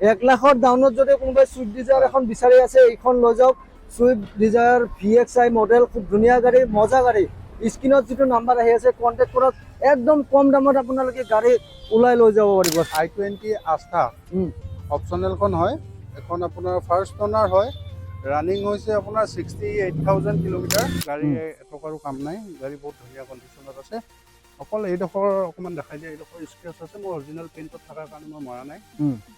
1 লাখৰ ডাউনত যদি কোনোবাই সুইফট ডিজায়াৰ এখন বিচাৰি আছে এইখন লৈ যাওক। সুইফট ডিজায়াৰ VXI মডেল, খুব ধুনীয়া গাড়ী, মজা গাড়ী। স্ক্ৰিনত যিটো নাম্বাৰ আহি আছে কন্টেক্ট কৰক, একদম কম দামত আপোনালোকে গাড়ী ওলাই লৈ যাব পাৰিব। i20 আস্থা অপচনেলখন হয়, এখন আপোনাৰ ফাৰ্ষ্ট অনাৰ হয়। ৰানিং হৈছে আপোনাৰ 68,000 কিলোমিটাৰ। গাড়ী এটকাৰো কাম নাই, গাড়ী বহুত ধুনীয়া কণ্ডিশ্যনত আছে। অকল এইডোখৰ অকণমান দেখাই দিয়ে, এইডোখৰ স্ক্ৰেচ আছে, মোৰ অৰিজিনেল পেইণ্টত থকাৰ কাৰণে মই মৰা নাই।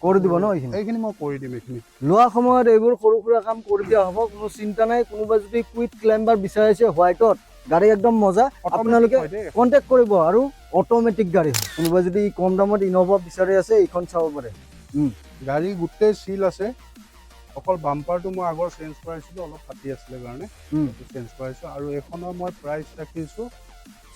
কৰি দিব ন এইখিনি মই কৰি দিম। এইখিনি লোৱা সময়ত এইবোৰ সৰু সুৰা কাম কৰি দিয়া হ'ব, কোনো চিন্তা নাই। কোনোবা যদি কুইক ক্লাইম্বাৰ বিচাৰিছে হোৱাইটত, গাড়ী একদম মজা, আপোনালোকে কণ্টেক্ট কৰিব। আৰু অট'মেটিক গাড়ী, কোনোবা যদি কম দামত ইন'ভা বিচাৰি আছে এইখন চাব পাৰে। গাড়ী গোটেই চিল আছে, অকল বাম্পাৰটো মই আগৰ চেঞ্জ কৰাইছিলোঁ, অলপ ফাটি আছিলে কাৰণে চেঞ্জ কৰাইছোঁ। আৰু এইখনৰ মই প্ৰাইচ ৰাখিছোঁ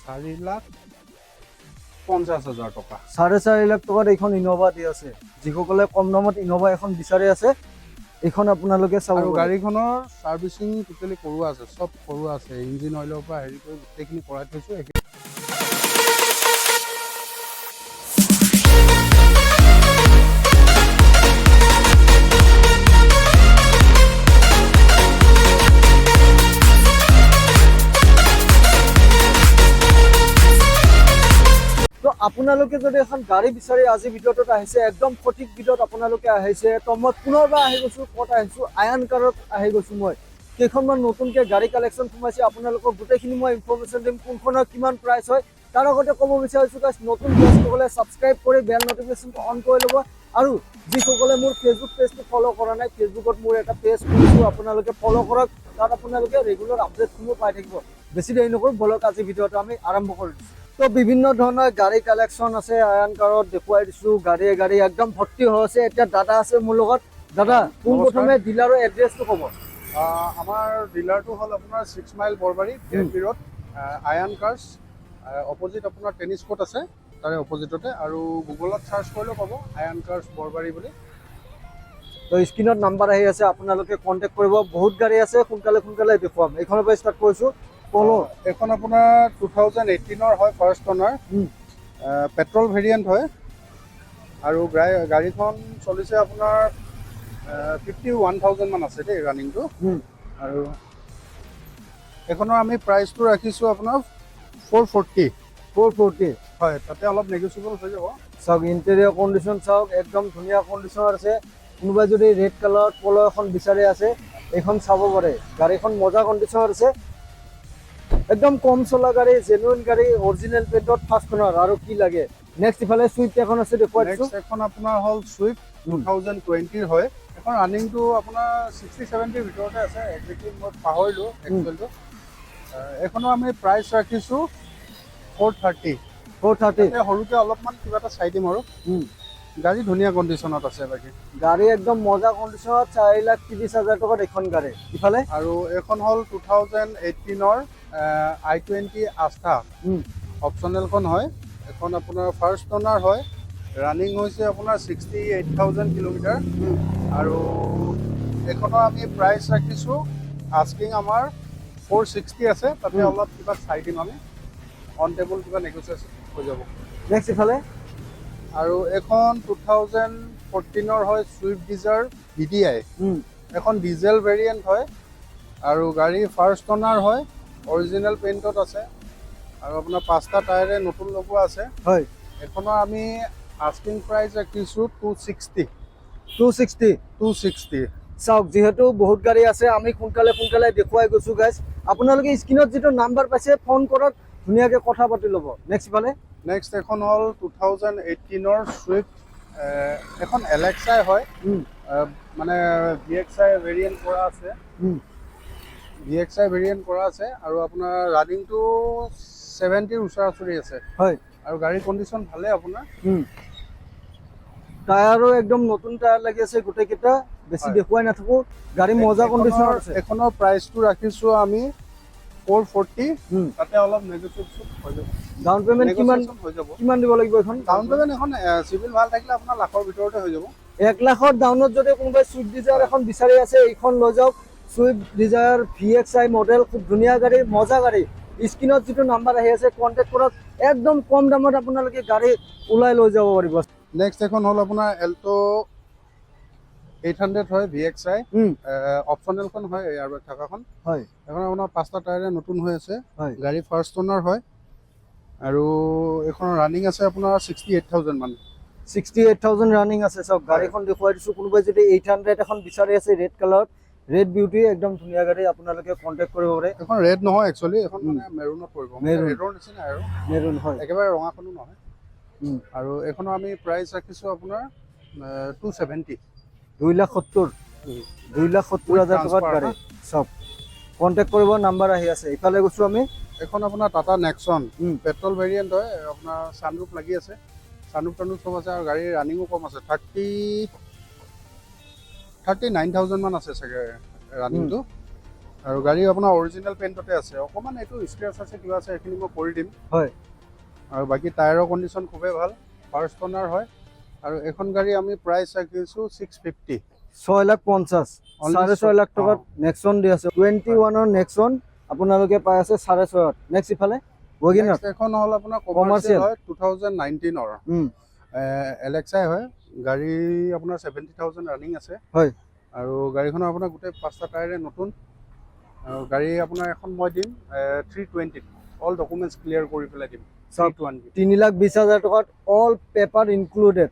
4,50,000 টকা। 4.5 লাখ টকাত এইখন ইন'ভা দি আছে। যিসকলে কম দামত ইন'ভা এখন বিচাৰি আছে এইখন আপোনালোকে চাব। আৰু গাড়ীখনৰ ছাৰ্ভিচিং টোটেলি কৰোৱা আছে, চব কৰোৱা আছে। ইঞ্জিন অইলৰ পৰা হেৰি কৰি গোটেইখিনি কৰাই থৈছোঁ। আপোনালোকে যদি এখন গাড়ী বিচাৰি আজি ভিডিঅ'টোত আহিছে, একদম সঠিক ভিডিঅ'ত আপোনালোকে আহিছে। তো মই পুনৰবাৰ আহি গৈছোঁ, ক'ত আহিছোঁ, আয়ান কাৰত আহি গৈছোঁ। মই কেইখনমান নতুনকৈ গাড়ী কালেকশ্যন সোমাইছে, আপোনালোকক গোটেইখিনি মই ইনফৰ্মেশ্যন দিম, কোনখনৰ কিমান প্ৰাইচ হয়। তাৰ আগতে ক'ব বিচাৰিছোঁ গাইছ, নতুন গেষ্টসকলে ছাবস্ক্ৰাইব কৰি বেল নটিফিকেশ্যনটো অন কৰি ল'ব। আৰু যিসকলে মোৰ ফেচবুক পেজটো ফ'ল' কৰা নাই, ফেচবুকত মোৰ এটা পেজ খুলিছোঁ, আপোনালোকে ফ'ল' কৰক। তাত আপোনালোকে ৰেগুলাৰ আপডেটসমূহ পাই থাকিব। বেছি দেৰি নকৰোঁ, বলক আজি ভিডিঅ'টো আমি আৰম্ভ কৰি দিছোঁ। তো বিভিন্ন ধৰণৰ গাড়ী কালেকশ্যন আছে আয়ান কাৰত, দেখুৱাই দিছোঁ। গাড়ী একদম ভৰ্তি হৈ আছে। এতিয়া দাদা আছে মোৰ লগত। দাদা, পোনপ্ৰথমে ডিলাৰৰ এড্ৰেছটো ক'ব। আমাৰ ডিলাৰটো হ'ল আপোনাৰ 6 মাইল বৰবাৰী VIP ৰোড, আয়ান কাৰ্ছ অপজিট আপোনাৰ টেনিছ কোৰ্ট আছে, তাৰে অপজিটতে। আৰু গুগলত চাৰ্চ কৰিলেও পাব আয়ান কাৰ্ছ বৰবাৰী বুলি। তো স্ক্ৰিনত নাম্বাৰ আহি আছে, আপোনালোকে কণ্টেক্ট কৰিব। বহুত গাড়ী আছে, সোনকালে দেখুৱাম। এইখনৰ পৰা ষ্টাৰ্ট কৰিছোঁ। পল' এইখন আপোনাৰ 2018ৰ হয়, ফাৰ্ষ্ট অনাৰ, পেট্ৰল ভেৰিয়েণ্ট হয়। আৰু গাড়ীখন চলিছে আপোনাৰ 51,000 মান আছে দেই ৰানিংটো। আৰু এইখনৰ আমি প্ৰাইচটো ৰাখিছোঁ আপোনাৰ 440 হয়, তাতে অলপ নেগচিয়েবল হৈ যাব। চাওক, ইণ্টেৰিয়ৰ কণ্ডিশ্যন চাওক, একদম ধুনীয়া কণ্ডিশ্যনত আছে। কোনোবাই যদি ৰেড কালাৰত পল' এখন বিচাৰি আছে, এইখন চাব পাৰে। গাড়ীখন মজা কণ্ডিশ্যনত আছে, একদম কম চলা গাড়ী, জেনুইন গাড়ী, অৰিজিনেল পেইণ্টত, ফাৰ্ষ্ট অনাৰ। আৰু কি লাগে। নেক্সট ইফালে চুইফ্ট এখন আছে, দেখুৱাই দিছোঁ। এখন আপোনাৰ হ'ল চুইফ্ট 2020 হয়। এখন ৰানিংটো আপোনাৰ 60-70 ভিতৰতে আছে, একজেক্টলি মই পাহৰিলোঁ এক্সুৱেলটো। এইখনৰ আমি প্ৰাইচ ৰাখিছোঁ 430। সৰুকৈ অলপমান কিবা এটা চাই দিম আৰু। গাড়ী ধুনীয়া কণ্ডিশ্যনত আছে। বাকী গাড়ী একদম মজা কণ্ডিশ্যনত, 4,30,000 টকাত এইখন গাড়ী। ইফালে আৰু এইখন হ'ল 2018ৰ i20 আস্থা অপচনেলখন হয়। এখন আপোনাৰ ফাৰ্ষ্ট অনাৰ হয়। ৰানিং হৈছে আপোনাৰ 68,000 কিলোমিটাৰ। আৰু এইখনৰ আমি প্ৰাইচ ৰাখিছোঁ, আস্কিং আমাৰ 460 আছে, তাতে অলপ কিবা চাই দিম আমি, অন টেবল কিবা নেগচিয়েশ্যন হৈ যাব। নেক্সট ইফালে আৰু এখন 2014ৰ হয়, চুইফ্ট ডিজায়াৰ VDI। এখন ডিজেল ভেৰিয়েণ্ট হয়। আৰু গাড়ী ফাৰ্ষ্ট অনাৰ হয়, অৰিজিনেল পেইণ্টত আছে। আৰু আপোনাৰ 5টা টায়াৰে নতুন লগোৱা আছে। হয়, এইখনৰ আমি আস্কিং প্ৰাইচ ৰাখিছোঁ 260। চাওক, যিহেতু বহুত গাড়ী আছে, আমি সোনকালে দেখুৱাই গৈছোঁ গাইজ। আপোনালোকে স্ক্ৰিনত যিটো নাম্বাৰ পাইছে, ফোন কৰক, ধুনীয়াকৈ কথা পাতি ল'ব। নেক্সট এখন হ'ল 2018ৰ চুইফ্ট, এখন LXI হয়, মানে VXI ভেৰিয়েণ্ট কৰা আছে। আৰু আপোনাৰ ৰানিংটো 70ৰ ওচৰা-ওচৰি আছে। হয়, আৰু গাড়ীৰ কণ্ডিশ্যন ভালে আপোনাৰ। টায়াৰো একদম নতুন টায়াৰ লাগি আছে গোটেইকেইটা, বেছি দেখুৱাই নাথাকো। গাড়ী মজা কণ্ডিশ্যনত আছে। এইখনৰ প্ৰাইচটো ৰাখিছোঁ আমি 440, তাতে অলপ নেগচিয়েশ্যন হৈ যাব। ডাউন পেমেণ্ট কিমান দিব লাগিব এইখন? ডাউন পেমেণ্ট এখন চিভিল ভাল থাকিলে আপোনাৰ লাখৰ ভিতৰতে হৈ যাব। 1 লাখৰ ডাউনত যদি কোনোবাই চুইফ্ট ডিজায়াৰ এখন বিচাৰি আছে, এইখন লৈ যাওক। চুইফ্ট ডিজায়াৰ VXI মডেল, খুব ধুনীয়া গাড়ী, মজা গাড়ী। স্ক্ৰিনত যিটো নাম্বাৰ আহি আছে কণ্টেক্ট কৰক, একদম কম দামত আপোনালোকে গাড়ী ওলাই লৈ যাব পাৰিব। নেক্সট এখন হ'ল আপোনাৰ এল্টো 800 হয় VXI উম, অপচনেলখন হয় এয়াৰবেগ থকাখন হয় এখন আপোনাৰ 5টা টায়াৰে নতুন হৈ আছে হয় গাড়ী ফাৰ্ষ্ট অনাৰ হয় আৰু এখন ৰানিং আছে আপোনাৰ 68,000 মান 68,000 ৰানিং আছে চাওক গাড়ীখন দেখুৱাই দিছোঁ কোনোবাই যদি 800 এখন বিচাৰি আছে ৰেড কালাৰত ৰেড বিউটি একদম ধুনীয়া গাড়ী আপোনালোকে কণ্টেক্ট কৰিব পাৰে এখন ৰেড নহয় একচুৱেলি এখন মানে মেৰুনত পৰিব মানে মেৰুন ৰেডৰ নিচিনা আৰু মেৰুন হয় একেবাৰে ৰঙাখনো নহয় উম, আৰু এইখনৰ আমি প্ৰাইচ ৰাখিছোঁ আপোনাৰ 270 2,70,000 2,70,000 টকাত Transfer, গাড়ী চাওক কণ্টেক্ট কৰিব নাম্বাৰ আহি আছে ইফালে গৈছোঁ আমি এখন আপোনাৰ টাটা নেক্সন উম, পেট্ৰল ভেৰিয়েণ্ট হয় আপোনাৰ ছানৰুফ লাগি আছে ছানৰুফ টানৰুফ চব আছে আৰু গাড়ীৰ ৰানিঙো কম আছে 39,000 মান আছে চাগে ৰানিংটো আৰু গাড়ী আপোনাৰ অৰিজিনেল পেইণ্টতে আছে অকণমান এইটো স্ক্ৰেচ আছে কিবা আছে সেইখিনি মই কৰি দিম হয় আৰু বাকী টায়াৰৰ কণ্ডিশ্যন খুবেই ভাল ফাৰ্ষ্ট অনাৰ হয় আৰু এখন গাড়ী আমি প্ৰাইচ ৰাখিছোঁ 650 6,50,000 Only 6.5 লাখ টকাত নেক্সন দি আছে 21ৰ নেক্সন আপোনালোকে পাই আছে 6.5 নেক্সট ইফালে ৱেগনাৰ Next এখন হ'ল আপোনাৰ Commercial। কমাৰ্চিয়েল হয় 2019ৰ LXI হয় গাড়ী আপোনাৰ 70,000 ৰানিং আছে হয় আৰু গাড়ীখনৰ আপোনাৰ গোটেই 5টা টায়াৰে নতুন আৰু গাড়ী আপোনাৰ এখন মই দিম 320 অল ডকুমেণ্টছ ক্লিয়াৰ কৰি পেলাই দিম চাওক 320 3,20,000 টকাত অল পেপাৰ ইনক্লুডেড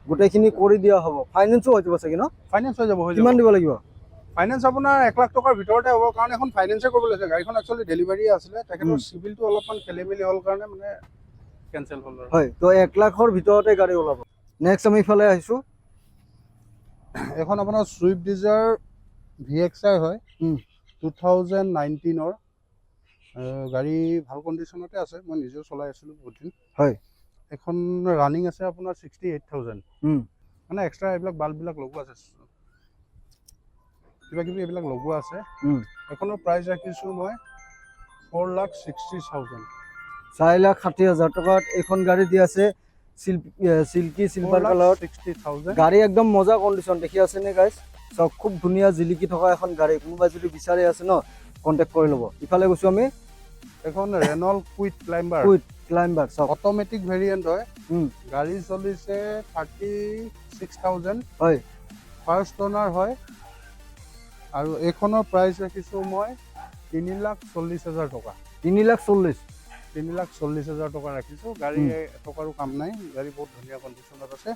গোটেইখিনি কৰি দিয়া হ'ব ফাইনেন্সো হৈ যাব চাগে ন ফাইনেন্স হৈ যাব কিমান দিব লাগিব ফাইনেন্স আপোনাৰ 1 লাখ টকাৰ ভিতৰতে হ'ব কাৰণ এখন ফাইনেন্সে কৰিব লৈছে গাড়ীখন একচুৱেলি ডেলিভাৰী আছিলে তেখেতৰ চিভিলটো অলপমান খেলি মেলি হ'ল কাৰণে মানে কেঞ্চেল হ'ল আৰু হয় তো 1 লাখৰ ভিতৰতে গাড়ী ওলাব নেক্সট আমি ইফালে আহিছোঁ এখন আপোনাৰ ছুইফ্ট ডিজাৰ VXI হয় 2019ৰ গাড়ী ভাল কণ্ডিশ্যনতে আছে মই নিজেও চলাই আছিলোঁ বহুত দিন হয় এখন ৰানিং আছে আপোনাৰ 68,000 মানে এক্সট্ৰা এইবিলাক বাল্ববিলাক লগোৱা আছে কিবা কিবি এইবিলাক লগোৱা আছে এখনৰ প্ৰাইচ ৰাখিছোঁ মই 4,60,000 4,60,000 টকাত এইখন গাড়ী দি আছে চিল্কি চিলভাৰ কালাৰত 4,60,000 গাড়ী একদম মজা কণ্ডিশ্যন দেখি আছে নে গাইজ চাওক খুব ধুনীয়া জিলিকি থকা এখন গাড়ী কোনোবাই যদি বিচাৰি আছে ন কণ্টেক্ট কৰি ল'ব ইফালে গৈছোঁ আমি এখন ৰেনল কুইট ক্লাইম্বাৰ চাওক অট'মেটিক ভেৰিয়েণ্ট হয় গাড়ী চলিছে 36,000 হয় ফাৰ্ষ্ট অনাৰ হয় আৰু এইখনৰ প্ৰাইচ ৰাখিছোঁ মই 3,40,000 টকা 3,40,000 3,40,000 টকা ৰাখিছোঁ গাড়ী এটকাৰো কাম নাই গাড়ী বহুত ধুনীয়া কণ্ডিশ্যনত আছে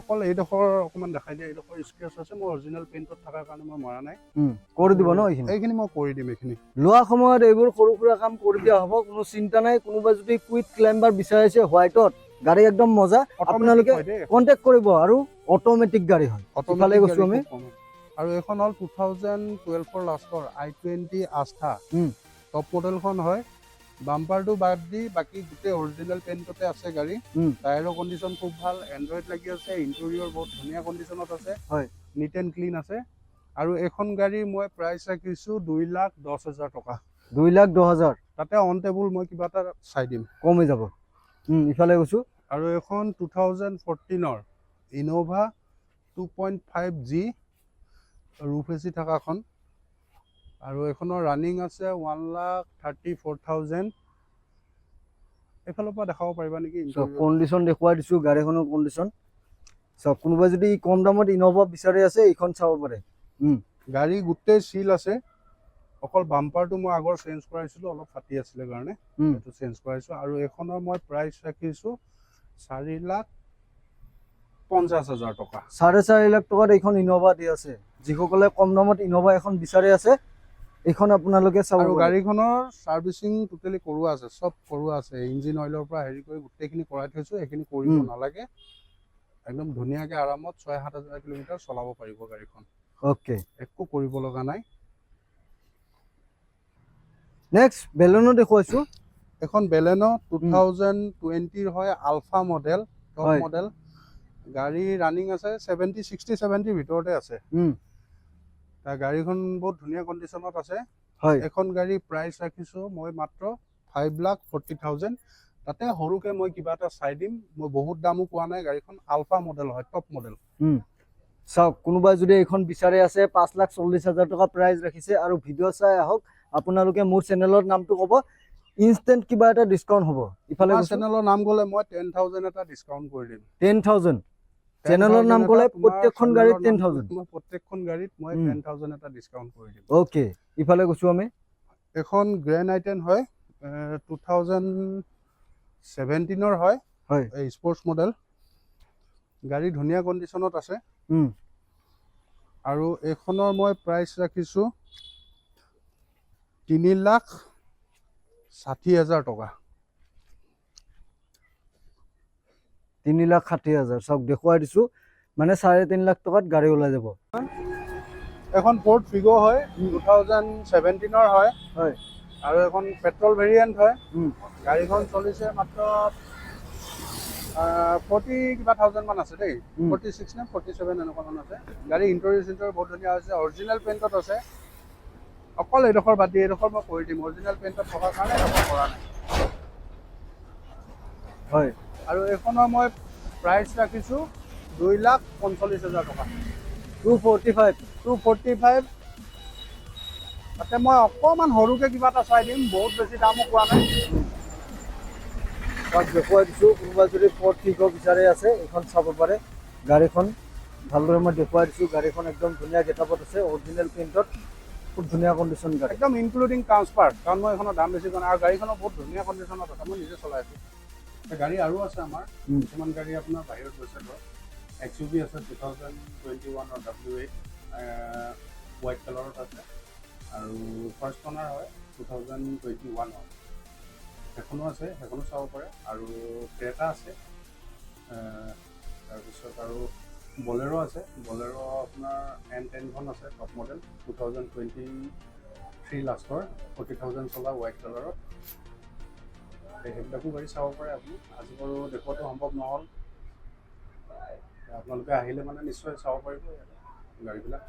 অকল এইডোখৰ অকণমান দেখাই দিয়া এইডোখৰ স্ক্ৰেচ আছে মই অৰিজিনেল পেইণ্টত থকাৰ কাৰণে মই মৰা নাই কৰি দিব ন এইখিনি মই কৰি দিম এইখিনি লোৱা সময়ত এইবোৰ সৰু সুৰা কাম কৰি দিয়া হ'ব কোনো চিন্তা নাই কোনোবাই যদি কুইক ক্লাইম্বাৰ বিচাৰিছে হোৱাইটত গাড়ী একদম মজা আপোনালোকে কণ্টেক্ট কৰিব আৰু অট'মেটিক গাড়ী হয় ইফালে গৈছোঁ আমি আৰু এইখন হ'ল 2012ৰ লাষ্টৰ i20 আস্থা টপ মডেলখন হয় বাম্পাৰটো বাদ দি বাকী গোটেই অৰিজিনেল পেইণ্টতে আছে গাড়ী টায়াৰৰ কণ্ডিশ্যন খুব ভাল এণ্ড্ৰইড লাগি আছে ইণ্টেৰিয়ৰ বহুত ধুনীয়া কণ্ডিশ্যনত আছে হয় নিট এণ্ড ক্লিন আছে আৰু এইখন গাড়ী মই প্ৰাইচ ৰাখিছোঁ 2,10,000 টকা 2,10,000 তাতে অন টেবুল মই কিবা এটা চাই দিম কমি যাব ইফালে গৈছোঁ আৰু এখন 2014ৰ ইন'ভা 2.5G ৰূফ এচি থকাখন আৰু এইখনৰ ৰানিং আছে 1,34,000 এইফালৰ পৰা দেখাব পাৰিবা নেকি কণ্ডিশ্যন দেখুৱাই দিছোঁ গাড়ীখনৰ কণ্ডিশ্যন চাওক কোনোবাই যদি কম দামত ইন'ভা বিচাৰি আছে এইখন চাব পাৰে গাড়ী গোটেই চিল আছে অকল বাম্পাৰটো মই আগৰ চেঞ্জ কৰাইছিলোঁ অলপ ফাটি আছিলে কাৰণে সেইটো চেঞ্জ কৰাইছোঁ আৰু এইখনৰ মই প্ৰাইচ ৰাখিছোঁ 4,50,000 টকা 4.5 লাখ টকাত এইখন ইন'ভা দি আছে যিসকলে কম দামত ইন'ভা এখন বিচাৰি আছে এইখন আপোনালোকে চাব আৰু গাড়ীখনৰ ছাৰ্ভিচিং টোটেলি কৰোৱা আছে চব কৰোৱা আছে ইঞ্জিন অইলৰ পৰা হেৰি কৰি গোটেইখিনি কৰাই থৈছোঁ এইখিনি কৰিব নালাগে একদম ধুনীয়াকৈ আৰামত 6,000-7,000 কিলোমিটাৰ চলাব পাৰিব গাড়ীখন অ'কে একো কৰিব লগা নাই নেক্সট বেলেনো দেখুৱাইছোঁ এখন বেলেনো 2020ৰ হয় আলফা মডেল টপ মডেল গাড়ী ৰানিং আছে 70-60-70 ভিতৰতে আছে তাৰ গাড়ীখন বহুত ধুনীয়া কণ্ডিশ্যনত আছে এখন গাড়ী প্ৰাইচ ৰাখিছোঁ মই মাত্ৰ 5,40,000 তাতে সৰুকে মই কিবা এটা চাই দিম মই বহুত দামো কোৱা নাই গাড়ীখন আলফা মডেল হয় টপ মডেল চাওক কোনোবাই যদি এইখন বিচাৰি আছে 5,40,000 টকা প্ৰাইচ ৰাখিছে আৰু ভিডিঅ' চাই আহক আপোনালোকে মোৰ চেনেলৰ নামটো ক'ব ইনষ্টেণ্ট কিবা এটা ডিছকাউণ্ট হ'ব ইফালে চেনেলৰ নাম গ'লে মই 10,000 এটা ডিছকাউণ্ট কৰি দিম 10,000 চেনেলৰ নাম 10,000 ক'লে এটা তোমাৰ প্ৰত্যেকখন গাড়ীত চেনেলৰ নাম 10,000 মই প্ৰত্যেকখন গাড়ীত মই 10,000 এটা ডিছকাউণ্ট কৰি দিম। অ'কে, ইফালে গৈছোঁ আমি। এখন গ্ৰেণ্ড আইটেন হয়, 2017 হয়, হয় এই স্পৰ্টছ মডেল। গাড়ী ধুনীয়া কণ্ডিশ্যনত আছে আৰু এইখনৰ মই প্ৰাইচ ৰাখিছোঁ 3,60,000 টকা। 3,60,000 চাওক দেখুৱাই দিছোঁ, মানে 3.5 লাখ টকাত গাড়ী ওলাই যাব। এখন ফ'ৰ্ড ফিগ' হয়, 2017 হয় হয় আৰু এখন পেট্ৰল ভেৰিয়েণ্ট হয়। গাড়ীখন চলিছে মাত্ৰ 40 কিবা থাউজেণ্ড মান আছে দেই, 46 নে 47 এনেকুৱা মান আছে। গাড়ী ইণ্টেৰিয়ৰ বহুত ধুনীয়া হৈছে, অৰিজিনেল পেইণ্টত আছে। অকল এইডোখৰ বাদ দি এইডোখৰ মই কৰি দিম, অৰিজিনেল পেইণ্টত থকাৰ কাৰণে এইডোখৰ কৰা নাই। হয় আৰু এইখনৰ মই প্ৰাইচ ৰাখিছোঁ 2,45,000 টকা। 245। তাতে মই অকণমান সৰুকৈ কিবা এটা চাই দিম, বহুত বেছি দামো কোৱা নাই। তাক দেখুৱাই দিছোঁ, কোনোবা যদি ফ'ৰ্ড ফিগ' বিচাৰি আছে এইখন চাব পাৰে। গাড়ীখন ভালদৰে মই দেখুৱাই দিছোঁ, গাড়ীখন একদম ধুনীয়া গেটআপত আছে, অৰিজিনেল প্ৰিণ্টত, খুব ধুনীয়া কণ্ডিশ্যন গাড়ী। একদম ইনক্লুডিং ট্ৰান্সফাৰ, কাৰণ মই এইখনৰ দাম বেছি কোৱা নাই আৰু গাড়ীখনো বহুত ধুনীয়া কণ্ডিশ্যনত আছে, মই নিজে চলাই আছোঁ। গাড়ী আৰু আছে আমাৰ, কিছুমান গাড়ী আপোনাৰ বাহিৰত গৈছে ধৰক। XUV আছে 2021 W8 হোৱাইট কালাৰত আছে আৰু ফাৰ্ষ্ট অনাৰ হয় 2021 হয়, সেইখনো আছে, সেইখনো চাব পাৰে। আৰু ক্ৰেটা আছে, তাৰপিছত আৰু বলেৰো আছে। বলেৰো আপোনাৰ M10খন আছে, টপ মডেল 2023 লাষ্টৰ 40,000 চলা হোৱাইট কালাৰত। সেইবিলাকো গাড়ী চাব পাৰে আপুনি। আজি বাৰু দেখুৱাটো সম্ভৱ নহ'ল, আপোনালোকে আহিলে মানে নিশ্চয় চাব পাৰিব গাড়ীবিলাক।